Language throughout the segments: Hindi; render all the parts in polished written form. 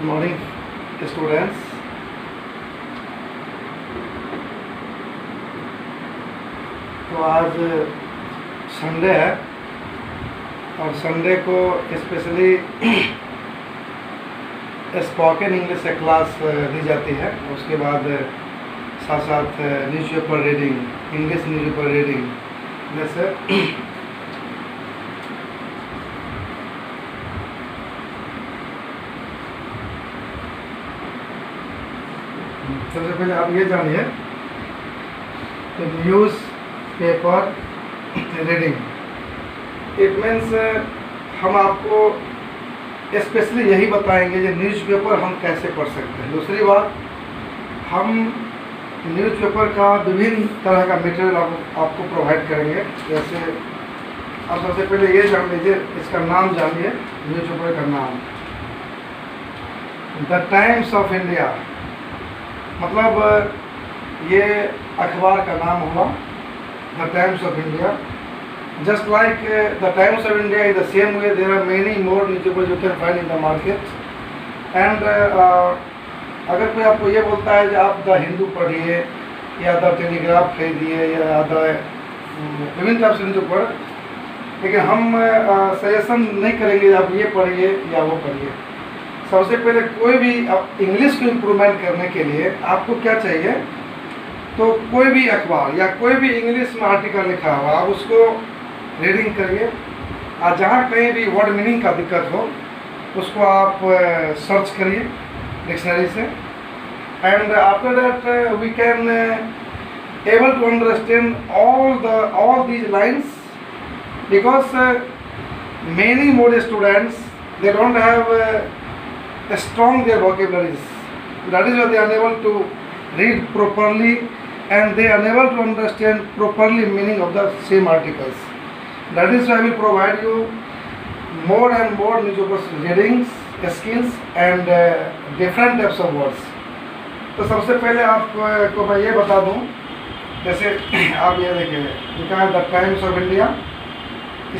Good morning students. तो आज संडे है और संडे को स्पेशली स्पोकन इंग्लिश से क्लास दी जाती है। उसके बाद साथ साथ newspaper reading, English newspaper reading जैसे सबसे पहले आप ये जानिए कि news paper reading it means हम आपको स्पेशली यही बताएंगे कि न्यूज़पेपर हम कैसे पढ़ सकते हैं। दूसरी बात, हम न्यूज़पेपर का विभिन्न तरह का मटेरियल आपको प्रोवाइड करेंगे। जैसे आप सबसे पहले ये जान लीजिए, इसका नाम जानिए, न्यूज़पेपर का नाम द टाइम्स ऑफ इंडिया, मतलब ये अखबार का नाम होगा the Times of India. Just like the Times of India is the same way there are many more newspaper you can find in the market. And अगर कोई आपको ये बोलता है कि आप द हिंदू पढ़िए या द टेलीग्राफ खरीदिए या द विभिन्न टाइप से न्यूज़पेपर, लेकिन हम सजेशन नहीं करेंगे कि आप ये पढ़िए या वो पढ़िए। सबसे पहले कोई भी इंग्लिश को इम्प्रूवमेंट करने के लिए आपको क्या चाहिए, तो कोई भी अखबार या कोई भी इंग्लिश में आर्टिकल लिखा हुआ आप उसको रीडिंग करिए, और जहाँ कहीं भी वर्ड मीनिंग का दिक्कत हो उसको आप सर्च करिए डिक्शनरी से। And after that we can able to understand all these lines, because many more students they don't have strong their vocabularies. That is why they are unable to read properly and they are unable to understand properly meaning of the same articles. That is why we provide you more and more newspaper readings skills and different types of words. तो सबसे पहले आपको मैं ये बता दूं, जैसे आप ये देखिए लिखा है द टाइम्स ऑफ इंडिया।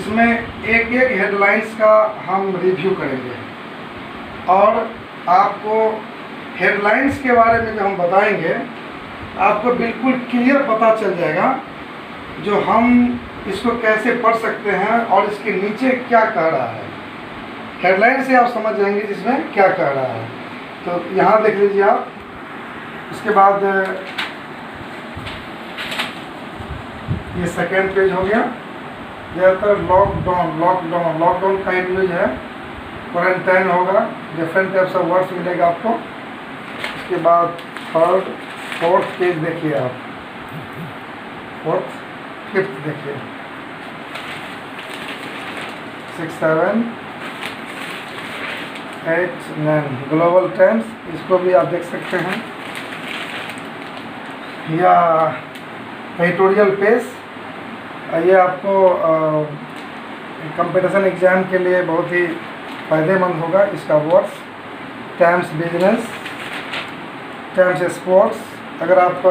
इसमें एक एक हेडलाइंस का हम रिव्यू करेंगे और आपको हेडलाइंस के बारे में जो हम बताएंगे आपको बिल्कुल क्लियर पता चल जाएगा जो हम इसको कैसे पढ़ सकते हैं और इसके नीचे क्या कह रहा है। हेडलाइन से आप समझ जाएंगे जिसमें क्या कह रहा है। तो यहाँ देख लीजिए आप। उसके बाद ये सेकेंड पेज हो गया। ज़्यादातर लॉकडाउन का यूज है, क्वारंटाइन होगा, डिफरेंट टाइप्स ऑफ वर्ड्स मिलेगा आपको। उसके बाद थर्ड फोर्थ पेज देखिए आप, फोर्थ फिफ्थ देखिए, 6 7 8 9 ग्लोबल टाइम्स, इसको भी आप देख सकते हैं। या एडिटोरियल पेज, ये आपको कंपटीशन एग्ज़ाम के लिए बहुत ही फ़ायदेमंद होगा। इसका words times business, times sports, अगर आप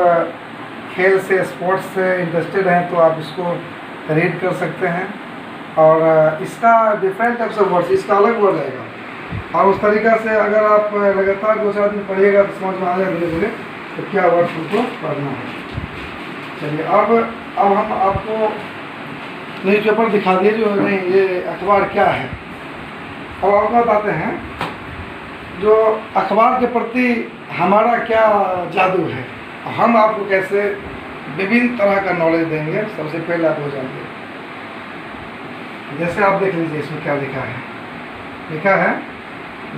खेल से स्पोर्ट्स से इंटरेस्टेड हैं तो आप इसको रीड कर सकते हैं। और इसका डिफरेंट टाइप्स ऑफ वर्ड्स, इसका अलग वर्ड आएगा और उस तरीक़ा से अगर आप लगातार 2-4 दिन पढ़िएगा तो समझ में आ जाएगा धीरे धीरे तो क्या वर्ड्स उनको पढ़ना है। चलिए अब हम आपको न्यूज़पेपर दिखा दिए जो नहीं ये अखबार क्या है। अब आपको बताते हैं जो अखबार के प्रति हमारा क्या जादू है, हम आपको कैसे विभिन्न तरह का नॉलेज देंगे। सबसे पहले आप हो जाएंगे, जैसे आप देख लीजिए इसमें क्या लिखा है। लिखा है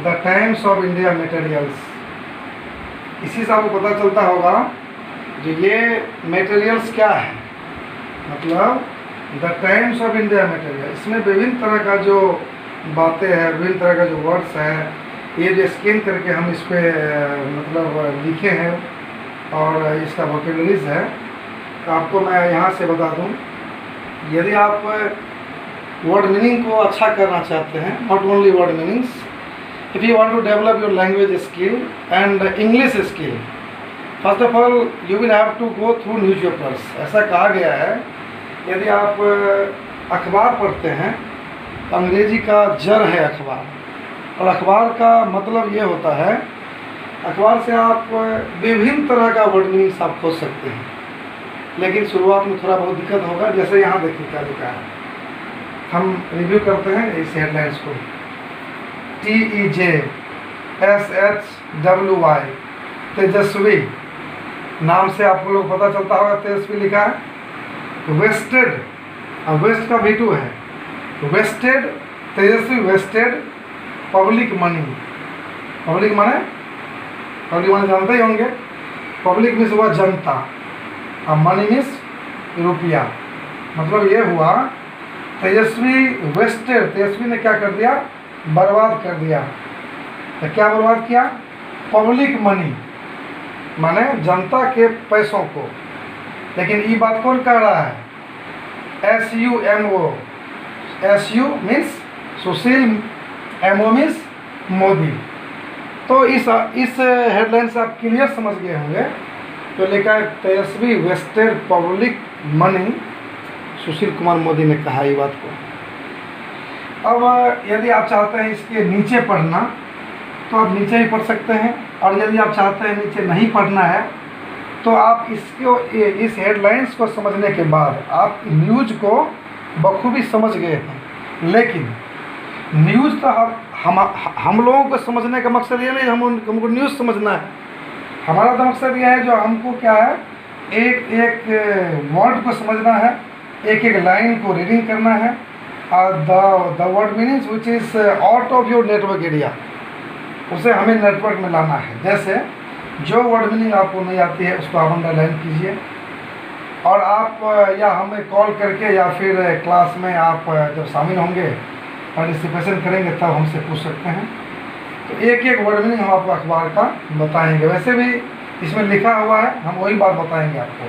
the Times of India materials. इसी से आपको पता चलता होगा जो ये मटेरियल्स क्या है, मतलब the Times of India material. इसमें विभिन्न तरह का जो बातें हैं, विभिन्न तरह का जो वर्ड्स हैं, ये जो स्कैन करके हम इस पर मतलब लिखे हैं और इसका वोकेबलरीज है। तो आपको मैं यहाँ से बता दूँ, यदि आप वर्ड मीनिंग को अच्छा करना चाहते हैं, not only word meanings, if you want to develop your language skill and English skill, first of all you will have to go through newspapers. ऐसा कहा गया है यदि आप अखबार पढ़ते हैं तो अंग्रेजी का जड़ है अखबार, और अखबार का मतलब ये होता है, अखबार से आप विभिन्न तरह का वर्ड मीनिंग्स आप खोज सकते हैं, लेकिन शुरुआत में थोड़ा बहुत दिक्कत होगा। जैसे यहाँ देखिए क्या लिखा है, हम रिव्यू करते हैं इस हेडलाइंस को। TEJSHWY तेजस्वी, नाम से आपको लोग पता चलता होगा तेजस्वी लिखा है। वेस्टेड, अब वेस्ट का V2 है, वेस्टेड तेजस्वी वेस्टेड पब्लिक मनी। पब्लिक माने जानते ही होंगे, पब्लिक मीन्स हुआ जनता, अब मनी मीन्स रुपया। मतलब ये हुआ तेजस्वी वेस्टेड, तेजस्वी ने क्या कर दिया, बर्बाद कर दिया। तो क्या बर्बाद किया, पब्लिक मनी माने जनता के पैसों को। लेकिन ये बात कौन कर रहा है, SUMO, SU मीन्स सुशील, MO मीन्स मोदी। तो इस हेडलाइन से आप क्लियर समझ गए होंगे। तो लिखा है तेजस्वी wasted public money, Sushil Kumar Modi ने कहा ये बात को। अब यदि आप चाहते हैं इसके नीचे पढ़ना तो आप नीचे ही पढ़ सकते हैं, और यदि आप चाहते हैं नीचे नहीं पढ़ना है तो आप इस हेडलाइंस को समझने के बाद आप न्यूज़ को बखूबी समझ गए हैं। लेकिन न्यूज़ तो हम लोगों को समझने का मकसद ये नहीं, हमको न्यूज़ समझना है। हमारा तो मकसद ये है, जो हमको क्या है, एक वर्ड को समझना है, एक लाइन को रीडिंग करना है। The word meanings which is out of your network area, उसे हमें नेटवर्क में लाना है। जैसे जो वर्ड मीनिंग आपको नहीं आती है उसको आप अंडरलाइन कीजिए, और आप या हमें कॉल करके या फिर क्लास में आप जब शामिल होंगे, पार्टिसिपेशन करेंगे, तब हमसे पूछ सकते हैं। तो एक वर्ड मीनिंग हम आपको अखबार का बताएंगे। वैसे भी इसमें लिखा हुआ है, हम वही बात बताएंगे आपको।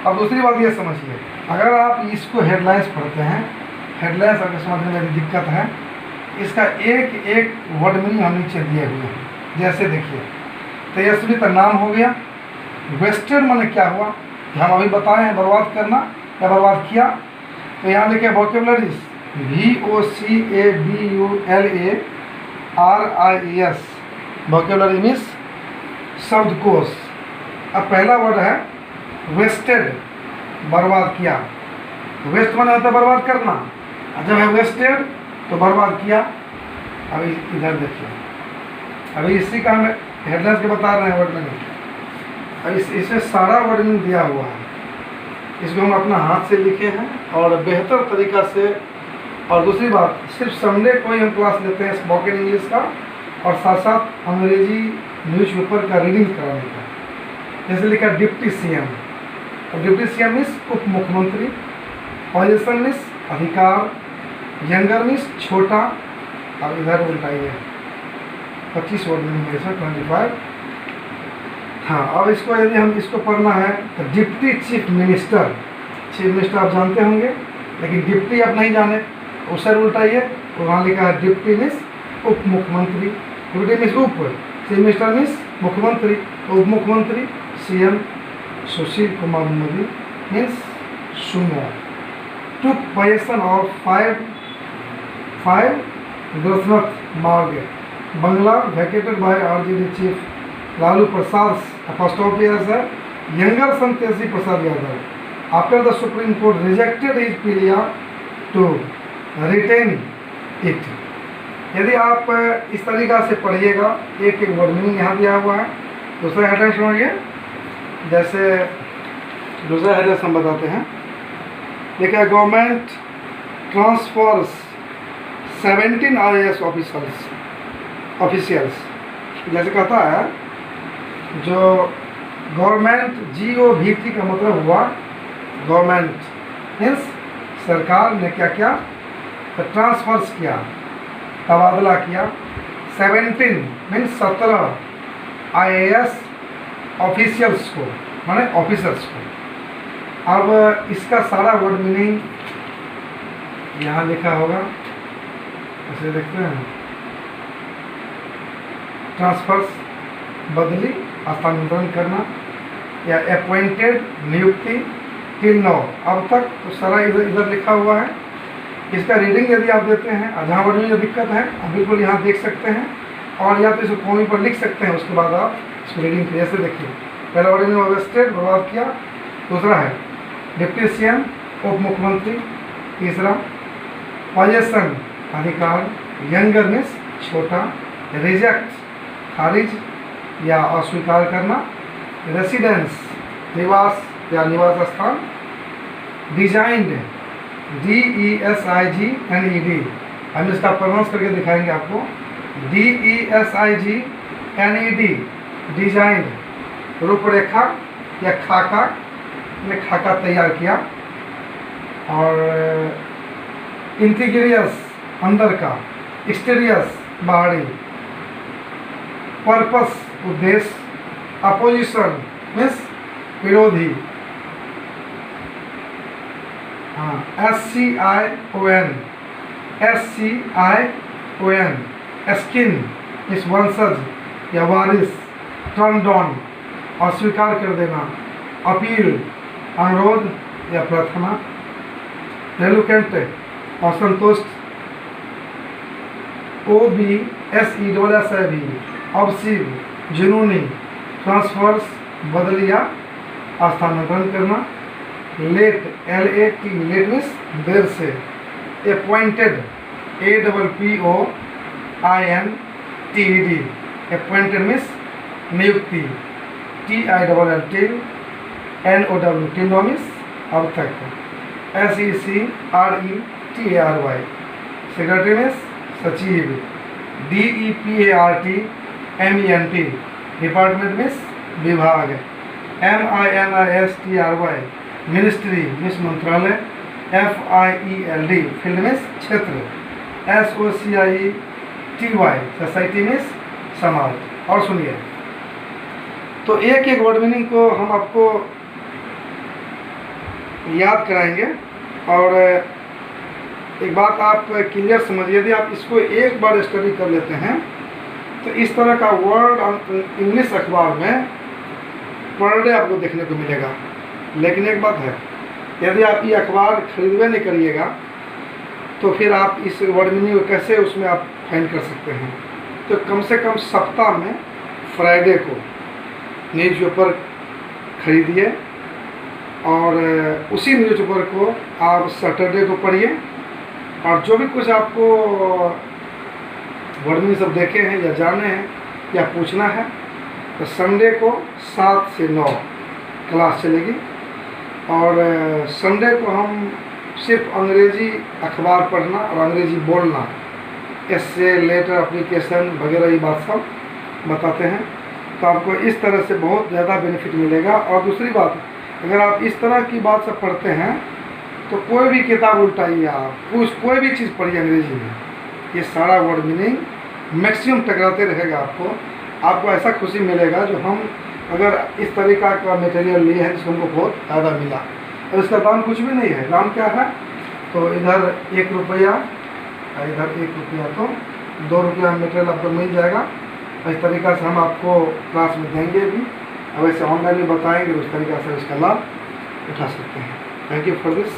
अब दूसरी बात ये समझिए, अगर आप इसको हेडलाइंस पढ़ते हैं, हेडलाइंस अगर समझने में दिक्कत है, इसका एक वर्ड मीनिंग हम नीचे दिए हुए हैं। जैसे देखिए, तेजस्वी का नाम हो गया, वेस्टेड माने क्या हुआ, हम अभी बताए हैं, बर्बाद करना या बर्बाद किया। तो यहाँ लिखे वोकेबलरीज, VOCABULARIES, वोकेबलरी मीन्स शब्दकोश। अब पहला वर्ड है वेस्टेड, बर्बाद किया। वेस्ट माने होता है बर्बाद करना, जब है वेस्टेड तो बर्बाद किया। अभी इधर देखिए, अभी इसी का हम हेडलाइंस के बता रहे हैं वर्ड मीनिंग। अब इसमें सारा वर्ड मीनिंग दिया हुआ है, इसको हम अपना हाथ से लिखे हैं और बेहतर तरीक़ा से। और दूसरी बात, सिर्फ संडे को ही हम क्लास लेते हैं स्पोकन इंग्लिश का, और साथ साथ अंग्रेजी न्यूज़पेपर का रीडिंग कराने का। जैसे लिखा डिप्टी CM, और डिप्टी CM मीन्स उप मुख्यमंत्री, पोजीशन मीन्स अधिकार, यंगर मीन्स छोटा। अब इधर उल्टाइए, 25 वर्ड मीनिंग है इसमें, 25। हाँ, अब इसको यदि हम इसको पढ़ना है तो deputy chief minister, chief minister आप जानते होंगे, लेकिन डिप्टी आप नहीं जाने, उसे उल्टाइए, तो वहाँ लिखा है डिप्टी मीन्स उप मुख्यमंत्री। डिप्टी मीन्स उप, चीफ मिनिस्टर मीन्स मुख्यमंत्री, उप मुख्यमंत्री CM Sushil Kumar Modi means Sumo took possession of 5 Dashrath Marg, Bangla vacated by RJD chief Lalu Prasad's apostrophe as a younger son Teji Prasad Yadav, after the Supreme Court rejected his plea to retain it. यदि आप इस तरीक़ा से पढ़िएगा, एक वर्ड मीनिंग यहाँ दिया हुआ है। दूसरा हेडलाइन सुनिए, जैसे दूसरा हेडलाइन हम बताते हैं। देखिए, गवर्नमेंट ट्रांसफर्स 17 IAS ऑफिशियल्स, जैसे कहता है, जो गवर्नमेंट GOVT का मतलब हुआ गवर्नमेंट मीन्स सरकार ने क्या किया, तो ट्रांसफर्स किया, तबादला किया। 17 मीन्स 17 IAS ऑफिशियल्स को, माने ऑफिसर्स को। अब इसका सारा वर्ड मीनिंग यहाँ लिखा होगा, इसे देखते हैं। ट्रांसफर्स बदली, स्थानांतरण करना, या अपॉइंटेड नियुक्ति, टिल नाउ अब तक, तो सारा इधर लिखा हुआ है। इसका रीडिंग यदि आप देते हैं, जहाँ वर्ड में जो दिक्कत है आप बिल्कुल यहाँ देख सकते हैं, और या तो इसको कॉपी पर लिख सकते हैं, उसके बाद आप इसको रीडिंग क्लियर से देखिए। पहला वर्ड में अवेस्टेड, बर्बाद किया। दूसरा है डिप्टी सीएम, उप मुख्यमंत्री। तीसरा पोजेशन, अधिकार। यंगर मीन्स छोटा। रिजेक्ट, खारिज या अस्वीकार करना। रेसिडेंस, निवास या निवास स्थान। डिजाइंड, DESIGNED, हम इसका प्रोनाउंस करके दिखाएंगे आपको। DESIGNED, डिजाइंड, रूपरेखा या खाका, ने खाका तैयार किया। और इंटीग्रियस, अंदर का। एक्सटीरियस, बाहरी। पर्पस, उद्देश्य। अपोजिशन मीन्स विरोधी। SCION, स्किन इस वंशज या वारिस। टर्न डाउन, अस्वीकार कर देना। अपील, अनुरोध या प्रार्थना। रेलुकेंट, असंतुष्ट। OBSESSIV, obsessive, जुनूनी। ट्रांसफर्स, बदल या स्थानांतरण करना। लेट, LAT, लेट मीन्स देर से। अपॉइंटेड, APPOINTED, अपॉइंटेड मीन्स नियुक्ति। TILL, NOW, टिंडो मीन्स अब तक। SECRETARY, सेक्रेटरी मीन्स सचिव। DEPARTMENT, डिपार्टमेंट मीन्स विभाग। MINISTRY, मिनिस्ट्री मीन्स मंत्रालय। FIELD, फील्ड मीन्स क्षेत्र। SOCIETY, सोसाइटी मीन्स समाज। और सुनिए, तो एक एक वर्ड मीनिंग को हम आपको याद कराएंगे। और एक बात आप क्लियर समझिए, यदि आप इसको एक बार स्टडी कर लेते हैं तो इस तरह का वर्ड इंग्लिश अखबार में पर डे आपको देखने को मिलेगा। लेकिन एक बात है, यदि आप ये अखबार खरीदवे नहीं करिएगा तो फिर आप इस वर्ड मीनिंग को कैसे उसमें आप फाइंड कर सकते हैं। तो कम से कम सप्ताह में फ्राइडे को न्यूज़पेपर खरीदिए, और उसी न्यूज़पेपर को आप सैटरडे को पढ़िए। और जो भी कुछ आपको वर्ड मीनिंग सब देखे हैं या जाने हैं या पूछना है, तो संडे को 7 से 9 क्लास चलेगी। और संडे को हम सिर्फ अंग्रेज़ी अखबार पढ़ना और अंग्रेज़ी बोलना, एस्से, लेटर, एप्लीकेशन वगैरह ये बात सब बताते हैं। तो आपको इस तरह से बहुत ज़्यादा बेनिफिट मिलेगा। और दूसरी बात, अगर आप इस तरह की बात सब पढ़ते हैं तो कोई भी किताब उल्टाइए, आप कोई भी चीज़ पढ़िए अंग्रेजी में, ये सारा वर्ड मीनिंग मैक्सिमम टकराते रहेगा। आपको ऐसा खुशी मिलेगा जो हम अगर इस तरीका का मटेरियल लिए हैं जिसको हमको बहुत ज़्यादा मिला। और इसका दाम कुछ भी नहीं है। दाम क्या है, तो इधर 1 रुपया, इधर 1 रुपया, तो 2 रुपया मटेरियल आपको मिल जाएगा। इस तरीक़ा से हम आपको क्लास में देंगे भी, और वैसे ऑनलाइन भी बताएंगे, उस तरीक़ा से इसका लाभ उठा सकते हैं। Thank you for this.